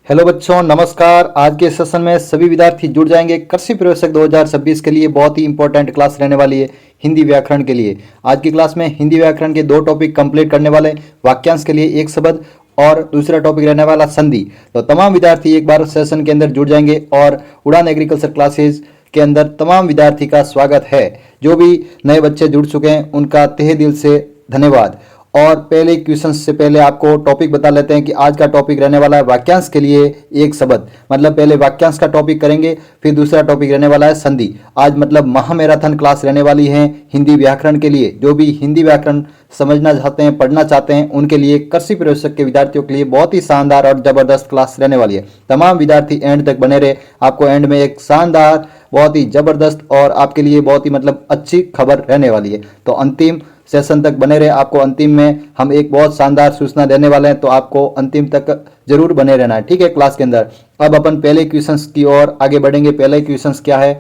Hello बच्चों, नमस्कार। आज के सेशन में सभी विद्यार्थी जुड़ जाएंगे। कृषि प्रवेशक 2026 के लिए बहुत ही इंपॉर्टेंट क्लास रहने वाली है हिंदी व्याकरण के लिए। आज की क्लास में हिंदी व्याकरण के दो टॉपिक कंप्लीट करने वाले, वाक्यांश के लिए एक शब्द और दूसरा टॉपिक रहने वाला संधि। तो तमाम विद्यार्थी एक बार सेशन के अंदर जुड़ जाएंगे और उड़ान एग्रीकल्चर क्लासेज के अंदर तमाम विद्यार्थी का स्वागत है। जो भी नए बच्चे जुड़ चुके हैं उनका तहे दिल से धन्यवाद। और पहले क्वेश्चन से पहले आपको टॉपिक बता लेते हैं कि आज का टॉपिक रहने वाला है वाक्यांश के लिए एक शब्द। मतलब पहले वाक्यांश का टॉपिक करेंगे, फिर दूसरा टॉपिक रहने वाला है संधि। आज मतलब महामैराथन क्लास रहने वाली है हिंदी व्याकरण के लिए। जो भी हिंदी व्याकरण समझना चाहते हैं, पढ़ना चाहते हैं, उनके लिए कृषि प्रवेशक के विद्यार्थियों के लिए बहुत ही शानदार और जबरदस्त क्लास रहने वाली है। तमाम विद्यार्थी एंड तक बने रहे। आपको एंड में एक शानदार, बहुत ही जबरदस्त और आपके लिए बहुत ही मतलब अच्छी खबर रहने वाली है। तो अंतिम सेशन तक बने रहे। आपको अंतिम में हम एक बहुत शानदार सूचना देने वाले हैं, तो आपको अंतिम तक जरूर बने रहना है, ठीक है, क्लास के अंदर। अब अपन पहले क्वेश्चंस की ओर आगे बढ़ेंगे। पहले क्वेश्चंस क्या है,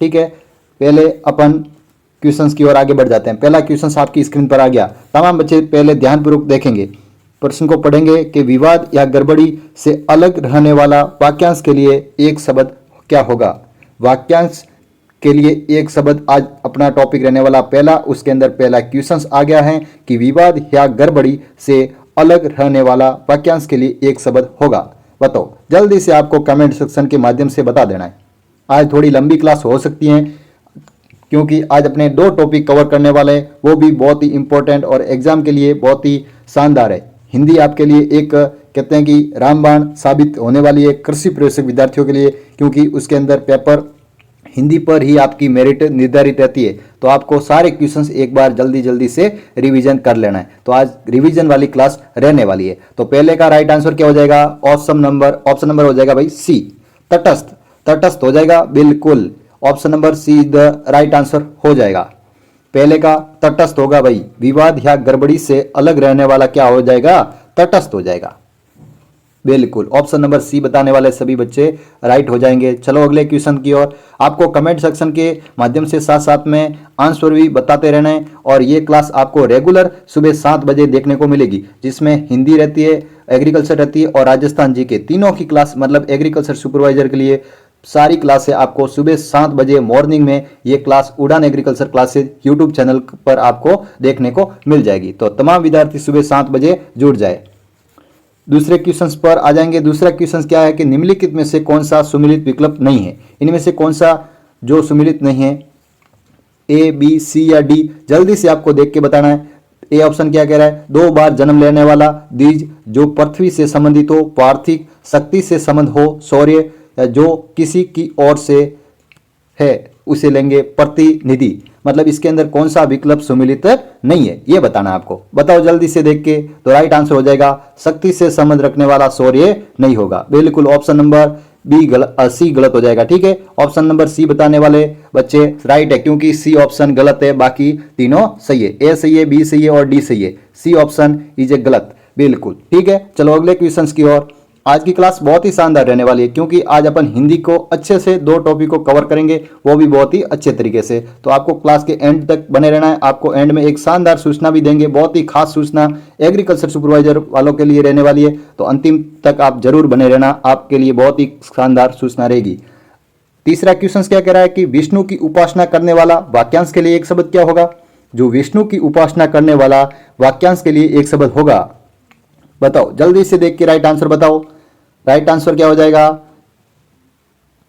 ठीक है, पहले अपन क्वेश्चंस की ओर आगे बढ़ जाते हैं। पहला क्वेश्चंस आपकी स्क्रीन पर आ गया। तमाम बच्चे पहले ध्यानपूर्वक देखेंगे, प्रश्न को पढ़ेंगे कि विवाद या गड़बड़ी से अलग रहने वाला वाक्यांश के लिए एक शब्द क्या होगा। वाक्यांश के लिए एक शब्द आज अपना टॉपिक रहने वाला पहला। उसके अंदर पहला क्वेश्चंस आ गया है कि विवाद या गड़बड़ी से अलग रहने वाला वाक्यांश के लिए एक शब्द होगा। बताओ, जल्दी से आपको कमेंट सेक्शन के माध्यम से बता देना है। आज थोड़ी लंबी क्लास हो सकती है क्योंकि आज अपने दो टॉपिक कवर करने वाले हैं, वो भी बहुत ही इंपॉर्टेंट और एग्जाम के लिए बहुत ही शानदार है। हिंदी आपके लिए एक कहते हैं कि रामबाण साबित होने वाली है कृषि प्रवेशक विद्यार्थियों के लिए, क्योंकि उसके अंदर पेपर हिंदी पर ही आपकी मेरिट निर्धारित रहती है। तो आपको सारे क्वेश्चंस एक बार जल्दी जल्दी से रिवीजन कर लेना है। तो आज रिवीजन वाली क्लास रहने वाली है। तो पहले का राइट आंसर क्या हो जाएगा, ऑप्शन नंबर हो जाएगा भाई सी, तटस्थ। तटस्थ हो जाएगा, बिल्कुल option number see the right answer हो जाएगा। पहले का तटस्थ होगा भाई। विवाद या गड़बड़ी से अलग रहने वाला क्या हो जाएगा, तटस्थ हो जाएगा। बिल्कुल ऑप्शन नंबर सी बताने वाले सभी बच्चे राइट हो जाएंगे। चलो अगले क्वेश्चन की ओर। आपको कमेंट सेक्शन के माध्यम से साथ साथ में आंसर भी बताते रहना है। और ये क्लास आपको रेगुलर सुबह 7 बजे देखने को मिलेगी, जिसमें हिंदी रहती है, एग्रीकल्चर रहती है और राजस्थान जी के तीनों की क्लास। मतलब एग्रीकल्चर सुपरवाइजर के लिए सारी क्लासें आपको सुबह 7 बजे मॉर्निंग में ये क्लास उड़ान एग्रीकल्चर क्लासेज यूट्यूब चैनल पर आपको देखने को मिल जाएगी। तो तमाम विद्यार्थी सुबह 7 बजे जुड़ जाए। दूसरे क्वेश्चन पर आ जाएंगे। दूसरा क्वेश्चन क्या है कि निम्नलिखित में से कौन सा सुमिलित विकल्प नहीं है। इनमें से कौन सा जो सुमिलित नहीं है, ए, बी, सी या डी, जल्दी से आपको देख के बताना है। ए ऑप्शन क्या कह रहा है, 2 बार जन्म लेने वाला, द्विज जो पृथ्वी से संबंधित हो, पार्थिव शक्ति से संबंध हो, शौर्य या जो किसी की ओर से है उसे लेंगे प्रतिनिधि। मतलब इसके अंदर कौन सा विकल्प सुमिलित नहीं है ये बताना आपको। बताओ जल्दी से देख के। तो राइट आंसर हो जाएगा शक्ति से संबंध रखने वाला शौर्य नहीं होगा। बिल्कुल ऑप्शन नंबर बी सी गलत हो जाएगा, ठीक है। ऑप्शन नंबर सी बताने वाले बच्चे राइट है, क्योंकि सी ऑप्शन गलत है, बाकी तीनों सही है। ए सही है, बी सही है और डी सही है। सी ऑप्शन इज ए गलत, बिल्कुल ठीक है। चलो अगले क्वेश्चन की ओर। आज की क्लास बहुत ही शानदार रहने वाली है, क्योंकि आज अपन हिंदी को अच्छे से दो टॉपिक को कवर करेंगे, वो भी बहुत ही अच्छे तरीके से। तो आपको क्लास के एंड तक बने रहना है। आपको एंड में एक शानदार सूचना भी देंगे, बहुत ही खास सूचना एग्रीकल्चर सुपरवाइजर वालों के लिए रहने वाली है। तो अंतिम तक आप जरूर बने रहना, आपके लिए बहुत ही शानदार सूचना रहेगी। तीसरा क्वेश्चन क्या कह रहा है कि विष्णु की उपासना करने वाला वाक्यांश के लिए एक शब्द क्या होगा। जो विष्णु की उपासना करने वाला वाक्यांश के लिए एक शब्द होगा। बताओ जल्दी से देख के राइट आंसर बताओ। राइट आंसर क्या हो जाएगा,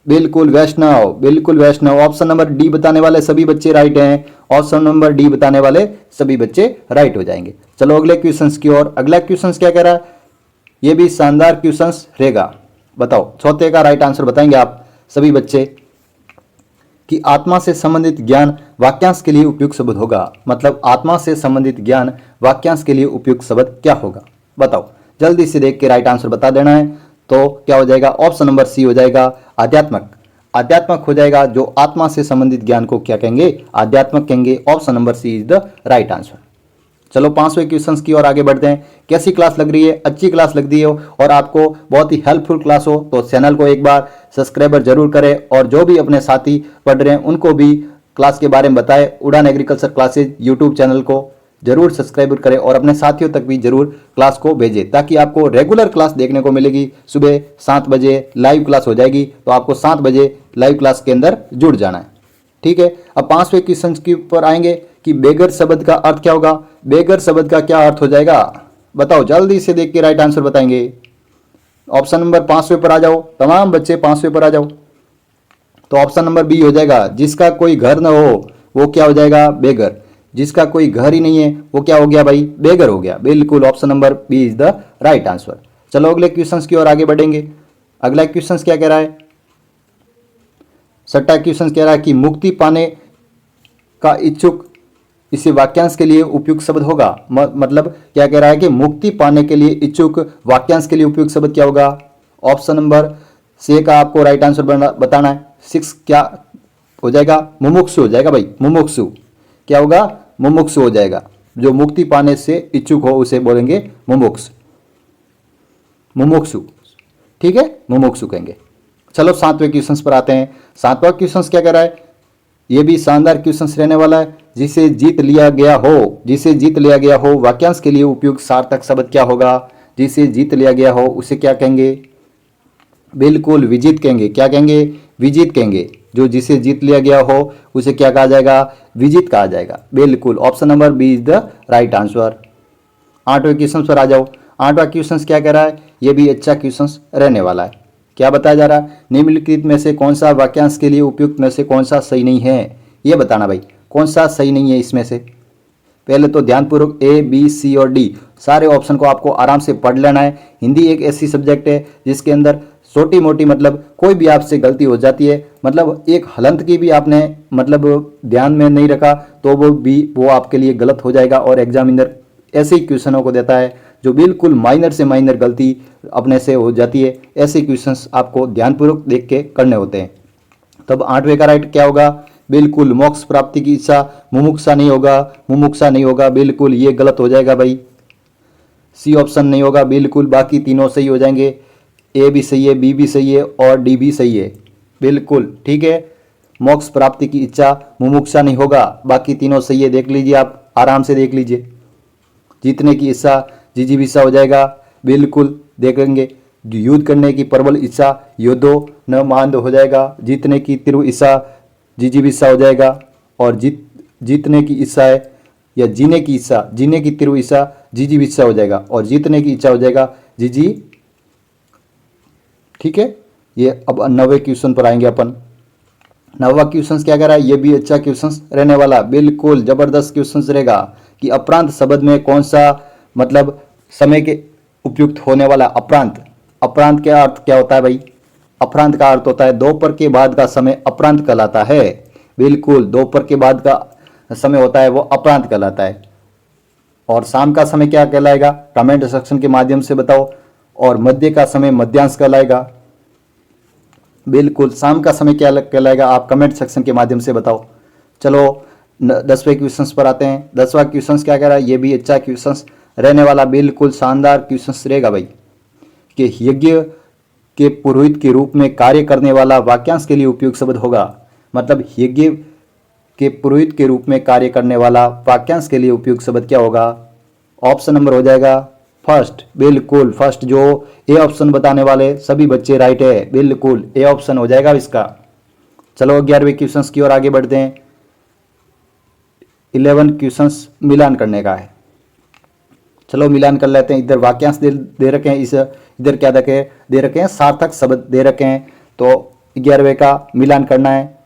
बिल्कुल वैष्णव, बिल्कुल वैष्णव। ऑप्शन नंबर डी बताने वाले सभी बच्चे राइट हैं। ऑप्शन नंबर डी बताने वाले सभी बच्चे राइट हो जाएंगे। चलो अगले क्वेश्चंस की ओर। अगला क्वेश्चन क्या कह रहा है, ये भी शानदार क्वेश्चन रहेगा। बताओ चौथे का राइट आंसर बताएंगे आप सभी बच्चे कि आत्मा से संबंधित ज्ञान वाक्यांश के लिए उपयुक्त शब्द होगा। मतलब आत्मा से संबंधित ज्ञान वाक्यांश के लिए उपयुक्त शब्द क्या होगा। बताओ जल्दी से देख के राइट आंसर बता देना है। तो क्या हो जाएगा, ऑप्शन नंबर सी हो जाएगा आध्यात्मक। आध्यात्मक हो जाएगा। जो आत्मा से संबंधित ज्ञान को क्या कहेंगे, आध्यात्मक कहेंगे। Option number C is the right answer. चलो 5वें क्वेश्चन की ओर आगे बढ़ते हैं। कैसी क्लास लग रही है, अच्छी क्लास लग रही हो और आपको बहुत ही हेल्पफुल क्लास हो तो चैनल को एक बार सब्सक्राइबर जरूर करें। और जो भी अपने साथी पढ़ रहे हैं उनको भी क्लास के बारे में बताएं। उड़ान एग्रीकल्चर क्लासेज यूट्यूब चैनल को जरूर सब्सक्राइब करें और अपने साथियों तक भी जरूर क्लास को भेजें, ताकि आपको रेगुलर क्लास देखने को मिलेगी। सुबह 7 बजे लाइव क्लास हो जाएगी, तो आपको 7 बजे लाइव क्लास के अंदर जुड़ जाना है। ठीक है, अब 5वें क्वेश्चन के ऊपर आएंगे कि बेगर शब्द का अर्थ क्या होगा। बेगर शब्द का क्या अर्थ हो जाएगा, बताओ, जल्दी से देख के राइट आंसर बताएंगे। ऑप्शन नंबर 5वें पर आ जाओ, तमाम बच्चे 5वें पर आ जाओ। तो ऑप्शन नंबर बी हो जाएगा, जिसका कोई घर न हो वो क्या हो जाएगा, बेगर। जिसका कोई घर ही नहीं है वो क्या हो गया भाई, बेगर हो गया। बिल्कुल option number B is the right answer. चलो अगले क्वेश्चन की ओर आगे बढ़ेंगे। अगला क्वेश्चन क्या कह रहा है, छठा क्वेश्चन कह रहा है कि मुक्ति पाने का इच्छुक इसी वाक्यांश के लिए उपयुक्त शब्द होगा। मतलब क्या कह रहा है कि मुक्ति पाने के लिए इच्छुक वाक्यांश के लिए उपयुक्त शब्द क्या होगा। ऑप्शन नंबर सी का आपको राइट आंसर बताना है। 6 क्या हो जाएगा, मुमुक्षु हो जाएगा भाई। मुमुक्षु क्या होगा, मुमुक्षु हो जाएगा। जो मुक्ति पाने से इच्छुक हो उसे बोलेंगे मुमुक्ष, मुमुक्षु। ठीक है, मुमुक्षु कहेंगे। चलो 7वें क्वेश्चन पर आते हैं। 7वां क्वेश्चन क्या कह रहा है, ये भी शानदार क्वेश्चन रहने वाला है। जिसे जीत लिया गया हो, जिसे जीत लिया गया हो वाक्यांश के लिए उपयुक्त सार्थक शब्द क्या होगा। जिसे जीत लिया गया हो उसे क्या कहेंगे, बिल्कुल विजित कहेंगे। क्या कहेंगे, विजित कहेंगे। जो जिसे जीत लिया गया हो उसे क्या कहा जाएगा, विजित कहा जाएगा। बिल्कुल option number B is the right answer. 8वें क्वेश्चन पर आ जाओ। 8वां क्वेश्चन क्या कह रहा है, ये भी अच्छा क्वेश्चन रहने वाला है। क्या बताया जा रहा है, निम्नलिखित में से कौन सा वाक्यांश के लिए उपयुक्त में से कौन सा सही नहीं है, ये बताना भाई। कौन सा सही नहीं है इसमें से। पहले तो ध्यानपूर्वक ए बी सी और डी सारे ऑप्शन को आपको आराम से पढ़ लेना है। हिंदी एक ऐसी सब्जेक्ट है जिसके अंदर छोटी मोटी मतलब कोई भी आपसे गलती हो जाती है, मतलब एक हलंत की भी आपने मतलब ध्यान में नहीं रखा तो वो आपके लिए गलत हो जाएगा। और एग्जामिनर ऐसे ही क्वेश्चनों को देता है जो बिल्कुल माइनर से माइनर गलती अपने से हो जाती है। ऐसे क्वेश्चंस आपको ध्यानपूर्वक देख के करने होते हैं। तब 8वें का राइट क्या होगा, बिल्कुल मोक्ष प्राप्ति की इच्छा, मुमुक्षा नहीं होगा। मुमुक्षा नहीं होगा, बिल्कुल ये गलत हो जाएगा भाई। सी ऑप्शन नहीं होगा, बिल्कुल बाकी तीनों सही हो जाएंगे। ए भी सही है, बी भी सही है और डी भी सही है। बिल्कुल ठीक है, मोक्ष प्राप्ति की इच्छा, मुमुक्षा नहीं होगा, बाकी तीनों सही है। देख लीजिए, आप आराम से देख लीजिए। जीतने की इच्छा, जिजीविषा हो जाएगा। बिल्कुल देखेंगे। युद्ध करने की प्रबल इच्छा, योद्धो न मांद हो जाएगा। जीतने की तीव्र इच्छा, जिजीविषा हो जाएगा। और जीतने की इच्छा है या जीने की इच्छा, जीने की तीव्र इच्छा, जिजीविषा हो जाएगा। और जीतने की इच्छा हो जाएगा जिजी। ठीक है, ये अब 9वें क्वेश्चन पर आएंगे अपन। 9वां क्वेश्चन क्या कह रहा है, ये भी अच्छा क्वेश्चन रहने वाला, बिल्कुल जबरदस्त क्वेश्चन रहेगा कि अपरांत शब्द में कौन सा मतलब समय के उपयुक्त होने वाला। अपरांत, अपरांत का अर्थ क्या होता है भाई, अपरांत का अर्थ होता है दोपहर के बाद का समय अपरांत कहलाता है। बिल्कुल दोपहर के बाद का समय होता है वो अपरांत कहलाता है। और शाम का समय क्या कहलाएगा, कमेंट सेक्शन के माध्यम से बताओ। और मध्य का समय मध्यांश कहलाएगा। बिल्कुल शाम का समय क्या कहलाएगा, आप कमेंट सेक्शन के माध्यम से बताओ। चलो 10वें क्वेश्चन पर आते हैं। 10वां क्वेश्चन क्या कह रहा है, ये भी अच्छा क्वेश्चन रहने वाला, बिल्कुल शानदार क्वेश्चन रहेगा भाई कि यज्ञ के पुरोहित के रूप में कार्य करने वाला वाक्यांश के लिए उपयुक्त शब्द होगा। मतलब यज्ञ के पुरोहित के रूप में कार्य करने वाला वाक्यांश के लिए उपयुक्त शब्द क्या होगा। ऑप्शन नंबर हो जाएगा फर्स्ट। बिल्कुल फर्स्ट, जो ए ऑप्शन बताने वाले सभी बच्चे राइट है। बिल्कुल ए ऑप्शन हो जाएगा इसका। चलो 11वें क्वेश्चन की ओर आगे बढ़ते हैं। 11 क्वेश्चन मिलान करने का है। चलो मिलान कर लेते हैं। इधर वाक्यांश दे रखे हैं, इस इधर क्या दे रखे हैं, सार्थक शब्द दे रखे हैं। तो 11वें का मिलान करना है।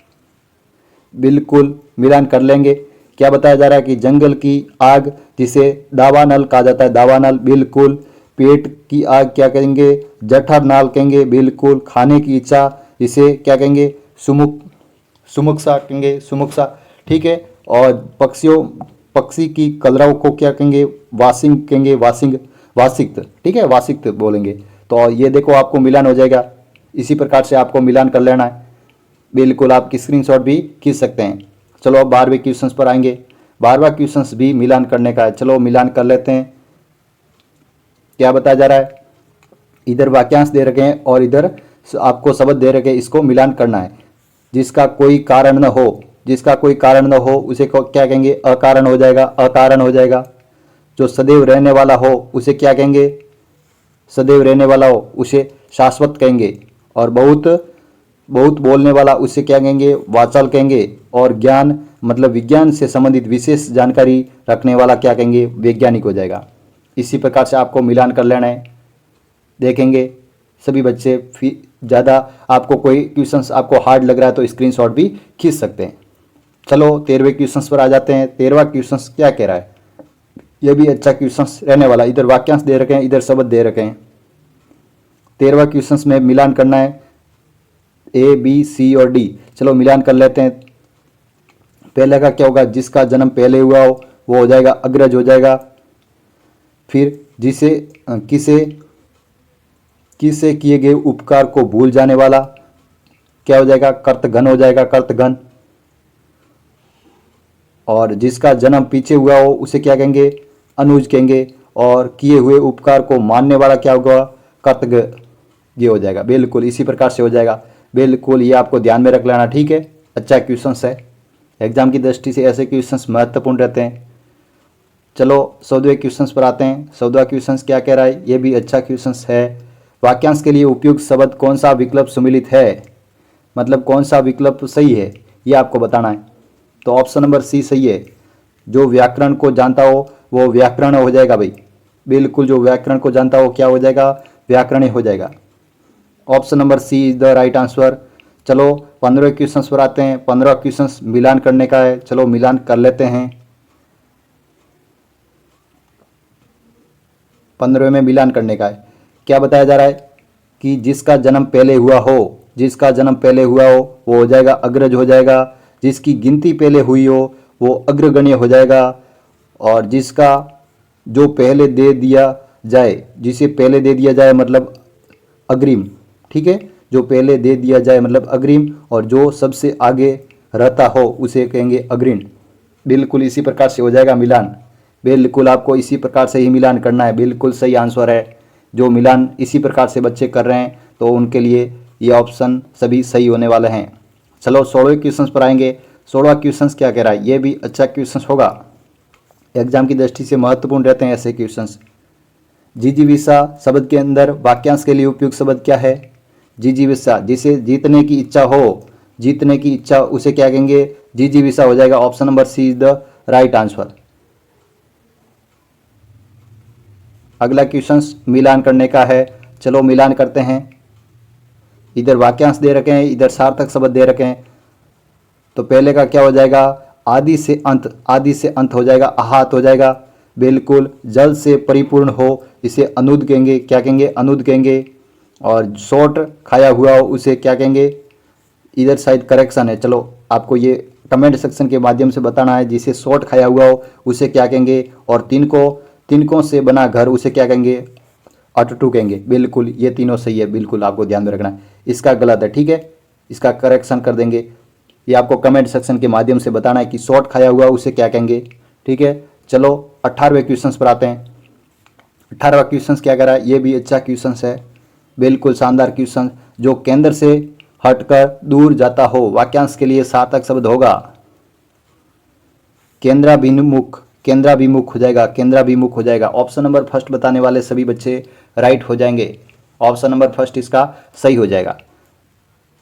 बिल्कुल मिलान कर लेंगे। क्या बताया जा रहा है कि जंगल की आग जिसे दावानल कहा जाता है, दावानल। बिल्कुल पेट की आग क्या कहेंगे, जठर नाल कहेंगे। बिल्कुल खाने की इच्छा जिसे क्या कहेंगे, सुमुक्षा कहेंगे, सुमुक्षा। ठीक है, और पक्षी की कलरव को क्या कहेंगे, वासिंग कहेंगे, वासिक्त। ठीक है, वासिक्त बोलेंगे। तो ये देखो आपको मिलान हो जाएगा। इसी प्रकार से आपको मिलान कर लेना है। बिल्कुल आपकी स्क्रीनशॉट भी खींच सकते हैं। चलो अब 12वें क्वेश्चन पर आएंगे। 12वां क्वेश्चन भी मिलान करने का है। चलो मिलान कर लेते हैं। क्या बताया जा रहा है, इधर वाक्यांश दे रखे हैं और इधर आपको शब्द दे रखे हैं, इसको मिलान करना है। जिसका कोई कारण न हो, जिसका कोई कारण न हो उसे क्या कहेंगे, अकारण हो जाएगा, अकारण हो जाएगा। जो सदैव रहने वाला हो उसे क्या कहेंगे, सदैव रहने वाला हो उसे शाश्वत कहेंगे। और बहुत बहुत बोलने वाला उसे क्या कहेंगे, वाचाल कहेंगे। और ज्ञान मतलब विज्ञान से संबंधित विशेष जानकारी रखने वाला क्या कहेंगे, वैज्ञानिक हो जाएगा। इसी प्रकार से आपको मिलान कर लेना है। देखेंगे सभी बच्चे, फिर ज़्यादा आपको कोई क्वेश्चंस आपको हार्ड लग रहा है तो स्क्रीनशॉट भी खींच सकते हैं। चलो 13वें क्वेश्चंस पर आ जाते हैं। 13वां क्वेश्चंस क्या कह रहा है, ये भी अच्छा क्वेश्चंस रहने वाला। इधर वाक्यांश दे रखे हैं, इधर शब्द दे रखे हैं। 13वां क्वेश्चंस में मिलान करना है ए बी सी और डी। चलो मिलान कर लेते हैं। पहले का क्या होगा, जिसका जन्म पहले हुआ हो वो हो जाएगा अग्रज हो जाएगा। फिर जिसे किसे किए गए उपकार को भूल जाने वाला क्या हो जाएगा, कर्तघन हो जाएगा, कर्तघन। और जिसका जन्म पीछे हुआ हो उसे क्या कहेंगे, अनुज कहेंगे। और किए हुए उपकार को मानने वाला क्या होगा, कर्तज्ञ, ये हो जाएगा। बिल्कुल इसी प्रकार से हो जाएगा। बिल्कुल ये आपको ध्यान में रख लेना, ठीक है। अच्छा क्वेश्चन है, एग्जाम की दृष्टि से ऐसे क्वेश्चंस महत्वपूर्ण रहते हैं। चलो 14वें क्वेश्चन पर आते हैं। 14वां क्वेश्चन क्या कह रहा है, ये भी अच्छा क्वेश्चन है। वाक्यांश के लिए उपयुक्त शब्द कौन सा विकल्प सम्मिलित है, मतलब कौन सा विकल्प सही है, ये आपको बताना है। तो ऑप्शन नंबर सी सही है। जो व्याकरण को जानता हो वो व्याकरण हो जाएगा भाई। बिल्कुल जो व्याकरण को जानता हो क्या हो जाएगा, व्याकरण हो जाएगा। Option number C is the right answer. चलो 15वें क्वेश्चन पर आते हैं। 15वां क्वेश्चन मिलान करने का है। चलो मिलान कर लेते हैं। 15वें में मिलान करने का है। क्या बताया जा रहा है कि जिसका जन्म पहले हुआ हो, जिसका जन्म पहले हुआ हो वो हो जाएगा अग्रज हो जाएगा। जिसकी गिनती पहले हुई हो वो अग्रगण्य हो जाएगा। और जिसका जो पहले दे दिया जाए, जिसे पहले दे दिया जाए मतलब अग्रिम, ठीक है। जो पहले दे दिया जाए मतलब अग्रिम। और जो सबसे आगे रहता हो उसे कहेंगे अग्रिम। बिल्कुल इसी प्रकार से हो जाएगा मिलान। बिल्कुल आपको इसी प्रकार से ही मिलान करना है। बिल्कुल सही आंसर है। जो मिलान इसी प्रकार से बच्चे कर रहे हैं तो उनके लिए ये ऑप्शन सभी सही होने वाले हैं। चलो 16वें क्वेश्चन पर आएंगे। 16वां क्वेश्चन क्या कह रहा है, ये भी अच्छा क्वेश्चन होगा। एग्जाम की दृष्टि से महत्वपूर्ण रहते हैं ऐसे क्वेश्चन। जिजीविषा शब्द के अंदर वाक्यांश के लिए उपयुक्त शब्द क्या है, जिजीविषा, जिसे जीतने की इच्छा हो, जीतने की इच्छा उसे क्या कहेंगे, जिजीविषा हो जाएगा। Option number C is the right answer. अगला क्वेश्चन मिलान करने का है। चलो मिलान करते हैं। इधर वाक्यांश दे रखे हैं, इधर सार्थक शब्द दे रखे हैं। तो पहले का क्या हो जाएगा, आदि से अंत, आदि से अंत हो जाएगा, आहत हो जाएगा। बिल्कुल जल से परिपूर्ण हो इसे अनुद कहेंगे, क्या कहेंगे, अनुद कहेंगे। और शॉर्ट खाया हुआ हो उसे क्या कहेंगे, इधर साइड करेक्शन है। चलो आपको ये कमेंट सेक्शन के माध्यम से बताना है। जिसे शॉर्ट खाया हुआ हो उसे क्या कहेंगे। और तिनकों से बना घर उसे क्या कहेंगे, अटटू कहेंगे। बिल्कुल ये तीनों सही है। बिल्कुल आपको ध्यान में रखना है। इसका गलत है, ठीक है, इसका करेक्शन कर देंगे। ये आपको कमेंट सेक्शन के माध्यम से बताना है कि शॉर्ट खाया हुआ उसे क्या कहेंगे, ठीक है। चलो 18वें क्वेश्चन पर आते हैं। 18वां क्वेश्चन क्या कह रहा है, ये भी अच्छा क्वेश्चन है। बिल्कुल शानदार क्वेश्चन। जो केंद्र से हटकर दूर जाता हो, वाक्यांश के लिए सार्थक शब्द होगा केंद्राभिमुख, केंद्राभिमुख हो जाएगा, केंद्राभिमुख हो जाएगा। ऑप्शन नंबर फर्स्ट बताने वाले सभी बच्चे राइट हो जाएंगे। ऑप्शन नंबर फर्स्ट इसका सही हो जाएगा।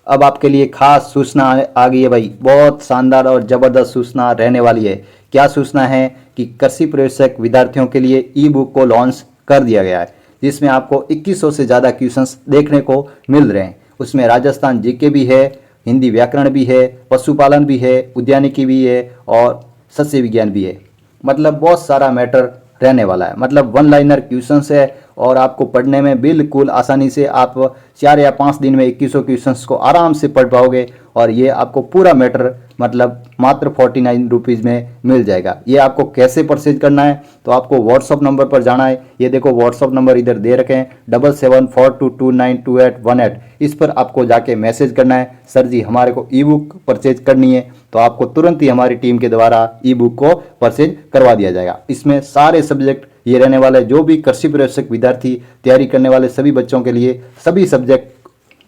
अब आपके लिए खास सूचना आ गई है भाई, बहुत शानदार और ज़बरदस्त सूचना रहने वाली है। क्या सूचना है कि कृषि प्रवेशक विद्यार्थियों के लिए ई बुक को लॉन्च कर दिया गया है, जिसमें आपको 2100 से ज़्यादा क्वेश्चंस देखने को मिल रहे हैं। उसमें राजस्थान जीके भी है, हिंदी व्याकरण भी है, पशुपालन भी है, उद्यानिकी भी है और सस्य विज्ञान भी है। मतलब बहुत सारा मैटर रहने वाला है। मतलब वन लाइनर क्वेश्चंस है और आपको पढ़ने में बिल्कुल आसानी से आप 4 या 5 दिन में 2100 क्वेश्चंस को आराम से पढ़ पाओगे। और ये आपको पूरा मैटर मतलब मात्र 49 रुपीज़ में मिल जाएगा। ये आपको कैसे परचेज करना है, तो आपको व्हाट्सअप नंबर पर जाना है। ये देखो व्हाट्सअप नंबर इधर दे रखे हैं 7742292818। इस पर आपको जाके मैसेज करना है, सर जी हमारे को ई बुक परचेज करनी है, तो आपको तुरंत ही हमारी टीम के द्वारा ई बुक को परचेज करवा दिया जाएगा। इसमें सारे सब्जेक्ट ये रहने वाले, जो भी कृषि प्रवेशक विद्यार्थी तैयारी करने वाले सभी बच्चों के लिए सभी सब्जेक्ट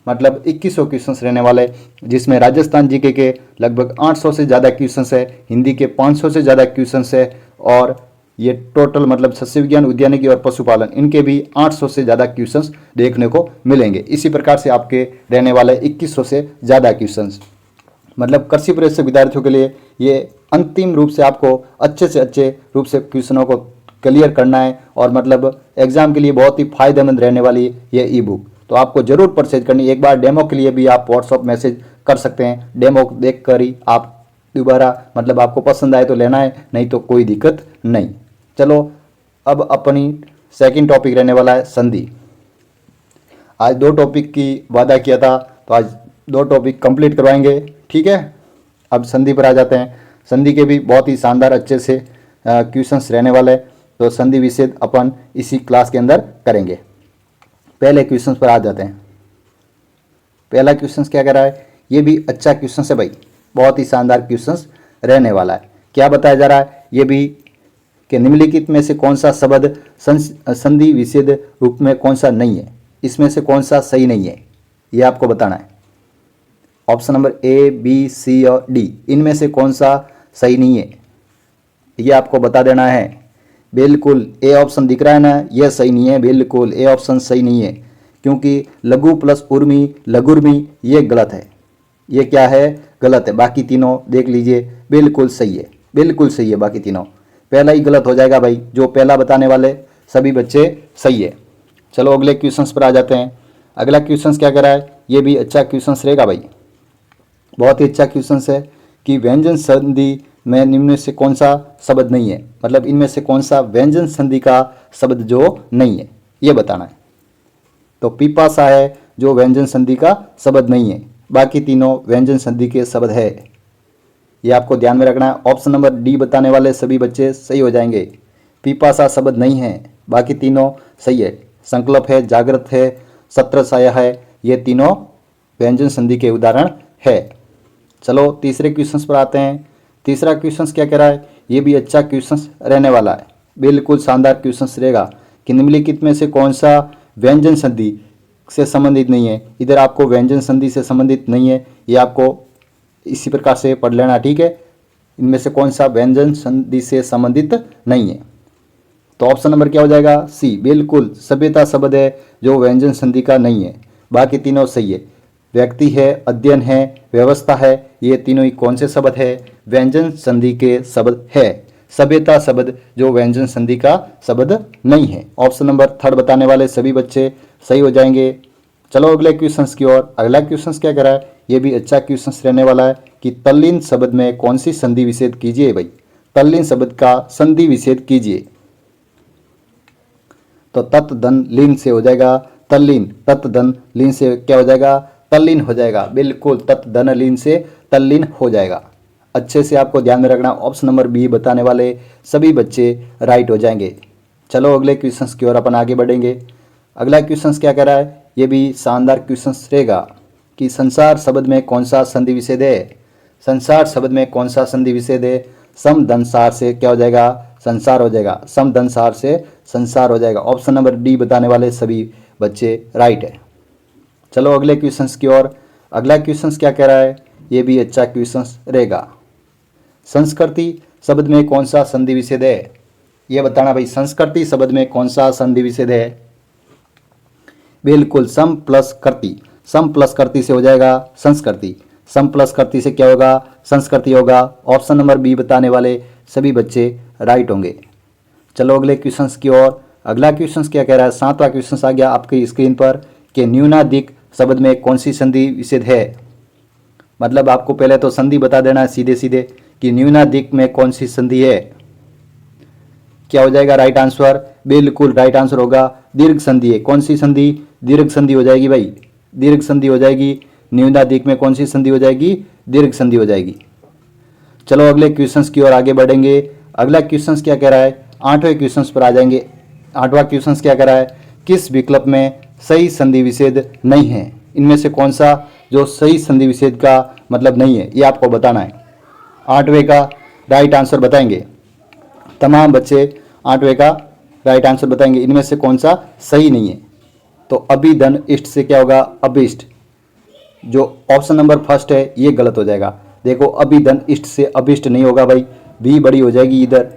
मतलब 2100 क्वेश्चंस रहने वाले, जिसमें राजस्थान जीके के लगभग 800 से ज़्यादा क्वेश्चंस है, हिंदी के 500 से ज़्यादा क्वेश्चंस है, और ये टोटल मतलब सस्य विज्ञान, उद्यानिकी और पशुपालन, इनके भी 800 से ज़्यादा क्वेश्चंस देखने को मिलेंगे। इसी प्रकार से आपके रहने वाले 2100 से ज़्यादा क्वेश्चंस, मतलब कृषि प्रवेशक विद्यार्थियों के लिए ये अंतिम रूप से आपको अच्छे से अच्छे रूप से क्वेश्चनों को क्लियर करना है, और मतलब एग्जाम के लिए बहुत ही फायदेमंद रहने वाली ये ई बुक तो आपको जरूर परचेज करनी। एक बार डेमो के लिए भी आप व्हाट्सअप मैसेज कर सकते हैं, डेमो देख कर ही आप दोबारा मतलब आपको पसंद आए तो लेना है, नहीं तो कोई दिक्कत नहीं। चलो अब अपनी सेकंड टॉपिक रहने वाला है संधि। आज 2 टॉपिक की वादा किया था, तो आज 2 टॉपिक कंप्लीट करवाएंगे, ठीक है। अब संधि पर आ जाते हैं। संधि के भी बहुत ही शानदार अच्छे से क्वेश्चंस रहने वाले, तो संधि विषेद अपन इसी क्लास के अंदर करेंगे। पहले क्वेश्चंस पर आ जाते हैं। पहला क्वेश्चंस क्या कह रहा है, ये भी अच्छा क्वेश्चन है भाई, बहुत ही शानदार क्वेश्चंस रहने वाला है। क्या बताया जा रहा है, ये भी कि निम्नलिखित में से कौन सा शब्द संधि विच्छेद रूप में कौन सा नहीं है, इसमें से कौन सा सही नहीं है, ये आपको बताना है। ऑप्शन नंबर ए, बी, सी और डी, इनमें से कौन सा सही नहीं है, ये आपको बता देना है। बिल्कुल ए ऑप्शन दिख रहा है ना, ये सही नहीं है, बिल्कुल ए ऑप्शन सही नहीं है, क्योंकि लघु प्लस उर्मी लघुर्मी ये गलत है। ये क्या है, गलत है। बाकी तीनों देख लीजिए, बिल्कुल सही है, बिल्कुल सही है। बाकी तीनों, पहला ही गलत हो जाएगा भाई, जो पहला बताने वाले सभी बच्चे सही है। चलो अगले क्वेश्चंस पर आ जाते हैं। अगला क्वेश्चंस क्या कर रहा है, ये भी अच्छा क्वेश्चंस रहेगा भाई, बहुत ही अच्छा क्वेश्चंस है कि व्यंजन संधि में निम्न से कौन सा शब्द नहीं है, मतलब इनमें से कौन सा व्यंजन संधि का शब्द जो नहीं है, ये बताना है। तो पिपासा है जो व्यंजन संधि का शब्द नहीं है, बाकी तीनों व्यंजन संधि के शब्द है, ये आपको ध्यान में रखना है। ऑप्शन नंबर डी बताने वाले सभी बच्चे सही हो जाएंगे। पिपासा शब्द नहीं है, बाकी तीनों सही है। संकल्प है, जागृत है, छत्रछाया है, ये तीनों व्यंजन संधि के उदाहरण है। चलो तीसरे क्वेश्चन पर आते हैं। तीसरा क्वेश्चन क्या कह रहा है, ये भी अच्छा क्वेश्चन रहने वाला है, बिल्कुल शानदार क्वेश्चन रहेगा कि निम्नलिखित में से कौन सा व्यंजन संधि से संबंधित नहीं है। इधर आपको व्यंजन संधि से संबंधित नहीं है, ये आपको इसी प्रकार से पढ़ लेना, ठीक है। इनमें से कौन सा व्यंजन संधि से संबंधित नहीं है, तो ऑप्शन नंबर क्या हो जाएगा, सी। बिल्कुल सभ्यता शब्द है जो व्यंजन संधि का नहीं है, बाकी तीनों सही है। व्यक्ति है, अध्ययन है, व्यवस्था है, ये तीनों ही कौन से शब्द है, व्यंजन संधि के शब्द है। सभ्यता शब्द जो व्यंजन संधि का शब्द नहीं है। ऑप्शन नंबर थर्ड बताने वाले सभी बच्चे सही हो जाएंगे। चलो अगले क्वेश्चन की ओर। अगला क्वेश्चन क्या कह रहा है, ये भी अच्छा क्वेश्चन रहने वाला है कि तल्लीन शब्द में कौन सी संधि विच्छेद कीजिए भाई। तल्लीन शब्द का संधि विच्छेद कीजिए, तो तत् धन लीन से हो जाएगा तल्लीन, तत् धन लीन से क्या हो जाएगा, तल्लीन हो जाएगा। बिल्कुल तत् धन लीन से तल्लीन हो जाएगा। अच्छे से आपको ध्यान में रखना, ऑप्शन नंबर बी बताने वाले सभी बच्चे राइट हो जाएंगे। चलो अगले क्वेश्चन की ओर अपन आगे बढ़ेंगे। अगला क्वेश्चन क्या कह रहा है, ये भी शानदार क्वेश्चन रहेगा कि संसार शब्द में कौन सा संधि विच्छेद है। संसार शब्द में कौन सा संधि विच्छेद है, समदंसार से क्या हो जाएगा, संसार हो जाएगा। समदंसार से संसार हो जाएगा। ऑप्शन नंबर डी बताने वाले सभी बच्चे राइट है। चलो अगले क्वेश्चन की ओर। अगला क्वेश्चन क्या कह रहा है, ये भी अच्छा क्वेश्चन रहेगा। संस्कृति शब्द में कौन सा संधि विच्छेद है, ये बताना भाई। संस्कृति शब्द में कौन सा संधि विच्छेद है, बिल्कुल सम प्लस कर्ती। सम प्लस कर्ती से हो जाएगा संस्कृति। सम प्लस कर्ती से क्या होगा, संस्कृति होगा। ऑप्शन नंबर बी बताने वाले सभी बच्चे राइट होंगे। चलो अगले क्वेश्चन की ओर। अगला क्वेश्चन क्या कह रहा है, 7वां क्वेश्चन आ गया आपकी स्क्रीन पर कि न्यूनाधिक शब्द में कौन सी संधि विच्छेद है। मतलब आपको पहले तो संधि बता देना है सीधे सीधे कि न्यूनाधिक में कौन सी संधि है। क्या हो जाएगा राइट आंसर, बिल्कुल राइट आंसर होगा दीर्घ संधि है। कौन सी संधि, दीर्घ संधि हो जाएगी भाई, दीर्घ संधि हो जाएगी। न्यूनाधिक में कौन सी संधि हो जाएगी, दीर्घ संधि हो जाएगी। चलो अगले क्वेश्चंस की ओर आगे बढ़ेंगे। अगला क्वेश्चंस क्या कह रहा है, 8वें क्वेश्चंस पर आ जाएंगे। 8वां क्वेश्चंस क्या कह रहा है, किस विकल्प में सही संधि विच्छेद नहीं है। इनमें से कौन सा जो सही संधि विच्छेद का मतलब नहीं है, ये आपको बताना है। 8वें का राइट आंसर बताएंगे तमाम बच्चे, 8वें का राइट आंसर बताएंगे। इनमें से कौन सा सही नहीं है, तो अभिधन इष्ट से क्या होगा, अभिष्ट। जो ऑप्शन नंबर फर्स्ट है ये गलत हो जाएगा। देखो अभिधन इष्ट से अभिष्ट नहीं होगा भाई, बी बड़ी हो जाएगी, इधर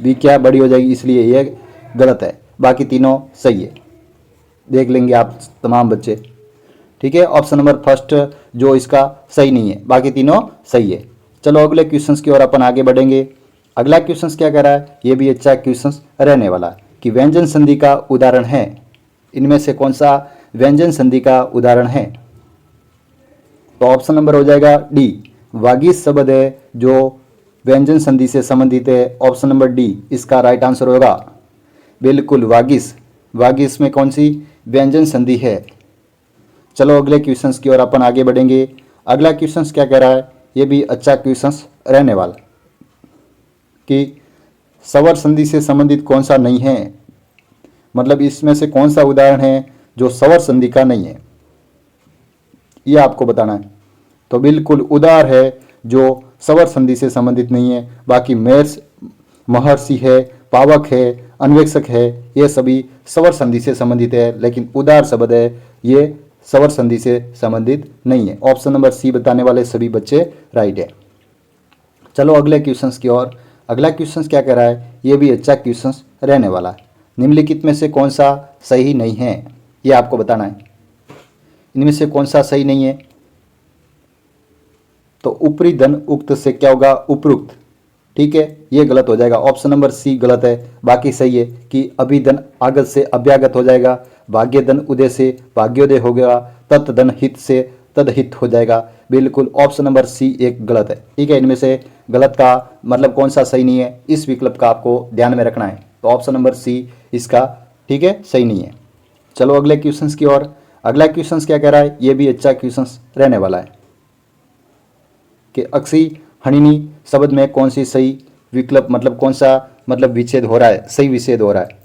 बी क्या बड़ी हो जाएगी, इसलिए ये गलत है। बाकी तीनों सही है, देख लेंगे आप तमाम बच्चे। ठीक है, ऑप्शन नंबर फर्स्ट जो इसका सही नहीं है, बाकी तीनों सही है। चलो अगले क्वेश्चंस की ओर अपन आगे बढ़ेंगे। अगला क्वेश्चंस क्या कह रहा है, ये भी अच्छा क्वेश्चंस रहने वाला कि व्यंजन संधि का उदाहरण है, इनमें से कौन सा व्यंजन संधि का उदाहरण है। तो ऑप्शन नंबर हो जाएगा डी, वागीश शब्द है जो व्यंजन संधि से संबंधित है। ऑप्शन नंबर डी इसका राइट आंसर होगा। बिल्कुल वागीश, वागीश में कौन सी व्यंजन संधि है। चलो अगले क्वेश्चंस की ओर अपन आगे बढ़ेंगे। अगला क्वेश्चंस क्या कह रहा है, ये भी अच्छा क्वेश्चंस रहने वाला कि स्वर संधि से संबंधित कौन सा नहीं है, मतलब इसमें से कौन सा उदाहरण है जो स्वर संधि का नहीं है, ये आपको बताना है। तो बिल्कुल उदार है जो स्वर संधि से संबंधित नहीं है। बाकी मेर्स, महर्षि है, पावक है, अन्वेक्षक है, ये सभी स्वर संधि से संबंधित है, लेकिन उदार शब्द है ये स्वर संधि से संबंधित नहीं है। ऑप्शन नंबर सी बताने वाले सभी बच्चे राइट है। चलो अगले क्वेश्चंस की ओर। अगला क्वेश्चंस क्या कह रहा है, ये भी अच्छा क्वेश्चंस रहने वाला है। निम्नलिखित में से कौन सा सही नहीं है, ये आपको बताना है। इनमें से कौन सा सही नहीं है, तो ऊपरी धन उक्त से क्या होगा, उपरुक्त। ठीक है, ये गलत हो जाएगा, ऑप्शन नंबर सी गलत है। बाकी सही है कि अभिधन आगत से अभ्यागत हो जाएगा, भाग्यधन उदय से भाग्योदय हो गया, तत्धन हित से तदहित हो जाएगा। बिल्कुल ऑप्शन नंबर सी एक गलत है। ठीक है, इनमें से गलत का मतलब कौन सा सही नहीं है, इस विकल्प का आपको ध्यान में रखना है। तो ऑप्शन नंबर सी इसका ठीक है सही नहीं है। चलो अगले क्वेश्चंस की ओर। अगला क्वेश्चंस क्या कह रहा है, ये भी अच्छा क्वेश्चंस रहने वाला है कि अक्षी हणिनी शब्द में कौन सी सही विकल्प मतलब कौन सा मतलब विच्छेद हो रहा है, सही विच्छेद हो रहा है।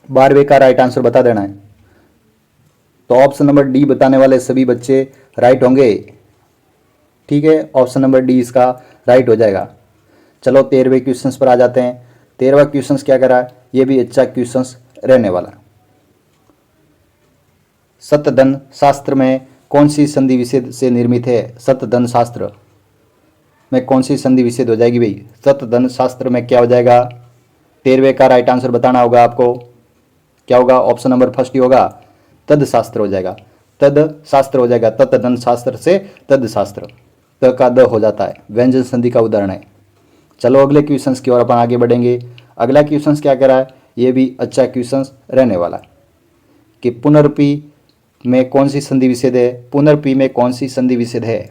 12वें का राइट आंसर बता देना है। तो ऑप्शन नंबर डी बताने वाले सभी बच्चे राइट होंगे। ठीक है, ऑप्शन नंबर डी इसका राइट हो जाएगा। चलो 13वें क्वेश्चंस पर आ जाते हैं। 13वां क्वेश्चंस क्या कर रहा है, ये भी अच्छा क्वेश्चंस रहने वाला। सतधन शास्त्र में कौन सी संधि विच्छेद से निर्मित है। सतधन शास्त्र में कौन सी संधि विच्छेद हो जाएगी भाई, सतधन शास्त्र में क्या हो जाएगा। 13वें का राइट आंसर बताना होगा आपको, क्या होगा, ऑप्शन नंबर फर्स्ट ही होगा, तद शास्त्र हो जाएगा। तद शास्त्र हो जाएगा, तत्धन शास्त्र से तद शास्त्र, त का द हो जाता है, व्यंजन संधि का उदाहरण है। चलो अगले क्वेश्चंस की ओर अपन आगे बढ़ेंगे। अगला क्वेश्चंस क्या कह रहा है, ये भी अच्छा क्वेश्चंस रहने वाला कि पुनर्पी में कौन सी संधि विच्छेद है। पुनर्पी में कौन सी संधि विच्छेद है।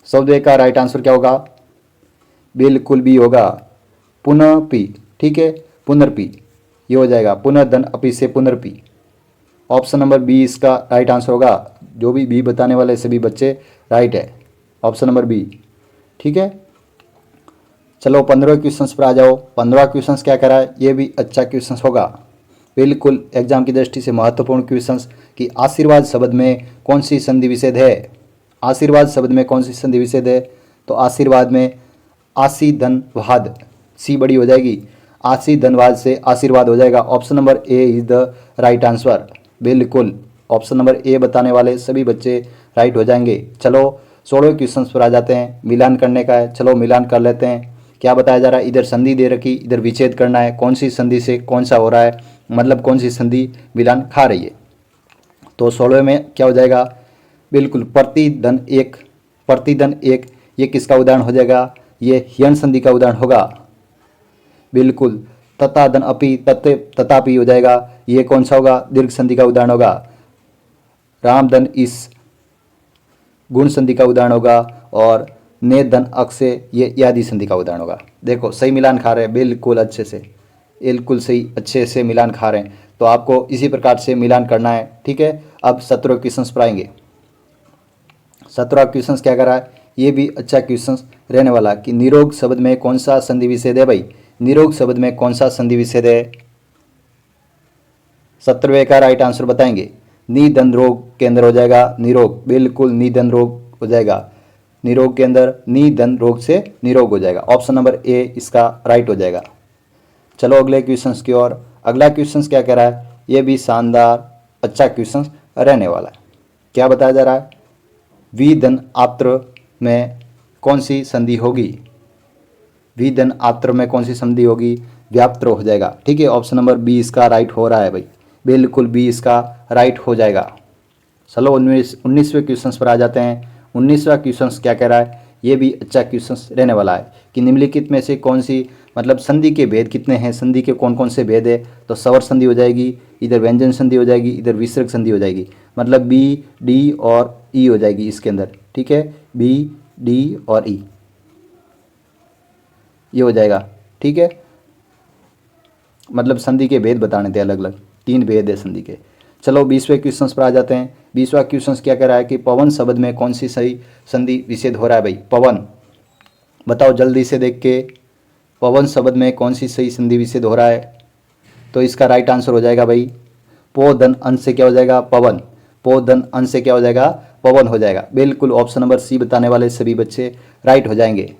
100वें का राइट आंसर क्या होगा, बिल्कुल भी होगा, पुनर्पी। ठीक है, पुनर्पी ये हो जाएगा, पुनर्धन अपी से पुनर्पी। ऑप्शन नंबर बी इसका राइट आंसर होगा। जो भी बी बताने वाले सभी बच्चे राइट है, ऑप्शन नंबर बी। ठीक है, चलो 15वें क्वेश्चन पर आ जाओ। 15वां क्वेश्चन क्या कह रहा है, ये भी अच्छा क्वेश्चन होगा, बिल्कुल एग्जाम की दृष्टि से महत्वपूर्ण क्वेश्चन कि आशीर्वाद शब्द में कौन सी संधि विच्छेद है। आशीर्वाद शब्द में कौन सी संधि विच्छेद है, तो आशीर्वाद में आशी धनवाद, सी बड़ी हो जाएगी, आशी धनवाद से आशीर्वाद हो जाएगा। Option number A is the right answer. बिल्कुल ऑप्शन नंबर ए बताने वाले सभी बच्चे राइट हो जाएंगे। चलो 16वें क्वेश्चन पर आ जाते हैं, मिलान करने का है। चलो मिलान कर लेते हैं। क्या बताया जा रहा है, इधर संधि दे रखी, इधर विच्छेद करना है, कौन सी संधि से कौन सा हो रहा है, मतलब कौन सी संधि मिलान खा रही है। तो 16वें में क्या हो जाएगा, बिल्कुल प्रतिधन एक, प्रतिधन एक, ये किसका उदाहरण हो जाएगा, ये ह्यन संधि का उदाहरण होगा। बिल्कुल तथा धन अपि, तत्व तथापि हो जाएगा, ये कौन सा होगा, दीर्घ संधि का उदाहरण होगा। राम धन इस गुण संधि का उदाहरण होगा, और ने धन अक्ष ये यादि संधि का उदाहरण होगा। देखो सही मिलान खा रहे हैं, बिल्कुल अच्छे से, बिल्कुल सही अच्छे से मिलान खा रहे हैं। तो आपको इसी प्रकार से मिलान करना है। ठीक है, अब 17 क्वेश्चन पर आएंगे। 17वां क्वेश्चन क्या कर रहा है, ये भी अच्छा क्वेश्चन रहने वाला कि निरोग शब्द में कौन सा संधि विच्छेद है भाई। निरोग शब्द में कौन सा संधि विच्छेद है, 17वें का राइट आंसर बताएंगे। निधन रोग के अंदर हो जाएगा निरोग, बिल्कुल निधन रोग हो जाएगा, निरोग के अंदर निधन रोग से निरोग हो जाएगा। ऑप्शन नंबर ए इसका राइट हो जाएगा। चलो अगले क्वेश्चन की ओर। अगला क्वेश्चन क्या कह रहा है, ये भी शानदार अच्छा क्वेश्चन रहने वाला है। क्या बताया जा रहा है, वी धन आत्र में कौन सी संधि होगी? वी धन आत्र में कौन सी संधि होगी? व्याप्त्र हो जाएगा। ठीक है, ऑप्शन नंबर बी इसका राइट हो रहा है भाई, बिल्कुल बी इसका राइट हो जाएगा। चलो 19वें क्वेश्चन पर आ जाते हैं। 19वां क्वेश्चन क्या कह रहा है? ये भी अच्छा क्वेश्चन रहने वाला है कि निम्नलिखित में से कौन सी मतलब संधि के भेद कितने हैं, संधि के कौन कौन से भेद है? तो स्वर संधि हो जाएगी, इधर व्यंजन संधि हो जाएगी, इधर विसर्ग संधि हो जाएगी, मतलब बी डी और ई हो जाएगी इसके अंदर। ठीक है, बी डी और ई ये हो जाएगा। ठीक है, मतलब संधि के भेद बताने थे अलग अलग, 3 भेद है संधि के। चलो 20वें क्वेश्चन पर आ जाते हैं। 20वां क्वेश्चन क्या कह रहा है कि पवन शब्द में कौन सी सही संधि विच्छेद हो रहा है भाई? पवन, बताओ जल्दी से देख के, पवन शब्द में कौन सी सही संधि विच्छेद हो रहा है? तो इसका राइट आंसर हो जाएगा भाई पो धन अंश से क्या हो जाएगा? पवन। पो धन अंश से क्या हो जाएगा? पवन हो जाएगा। बिल्कुल ऑप्शन नंबर सी बताने वाले सभी बच्चे राइट हो जाएंगे।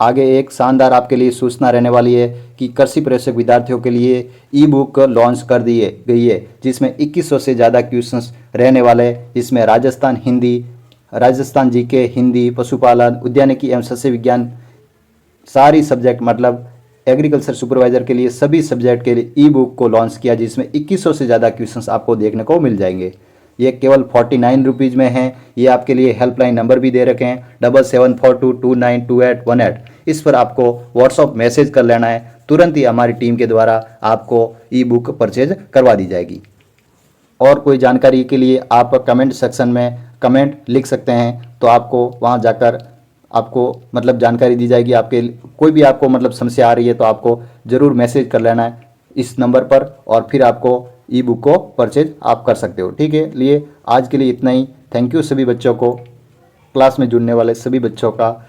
आगे एक शानदार आपके लिए सूचना रहने वाली है कि कृषि प्रवेशक विद्यार्थियों के लिए ई बुक लॉन्च कर दी गई है, जिसमें 2100 से ज़्यादा क्वेश्चंस रहने वाले हैं। इसमें राजस्थान हिंदी, राजस्थान जीके, हिंदी, पशुपालन, उद्यानिकी एवं सस्य विज्ञान, सारी सब्जेक्ट मतलब एग्रीकल्चर सुपरवाइजर के लिए सभी सब्जेक्ट के लिए ई बुक को लॉन्च किया, जिसमें 2100 से ज़्यादा क्वेश्चंस आपको देखने को मिल जाएंगे। ये केवल 49 रुपीज़ में है। ये आपके लिए हेल्पलाइन नंबर भी दे रखे हैं 7742292818। इस पर आपको व्हाट्सअप मैसेज कर लेना है, तुरंत ही हमारी टीम के द्वारा आपको ई बुक परचेज करवा दी जाएगी। और कोई जानकारी के लिए आप कमेंट सेक्शन में कमेंट लिख सकते हैं, तो आपको वहां जाकर आपको मतलब जानकारी दी जाएगी। आपके कोई भी आपको मतलब समस्या आ रही है तो आपको ज़रूर मैसेज कर लेना है इस नंबर पर, और फिर आपको ई बुक को परचेज आप कर सकते हो। ठीक है, लिए आज के लिए इतना ही। थैंक यू सभी बच्चों को, क्लास में जुड़ने वाले सभी बच्चों का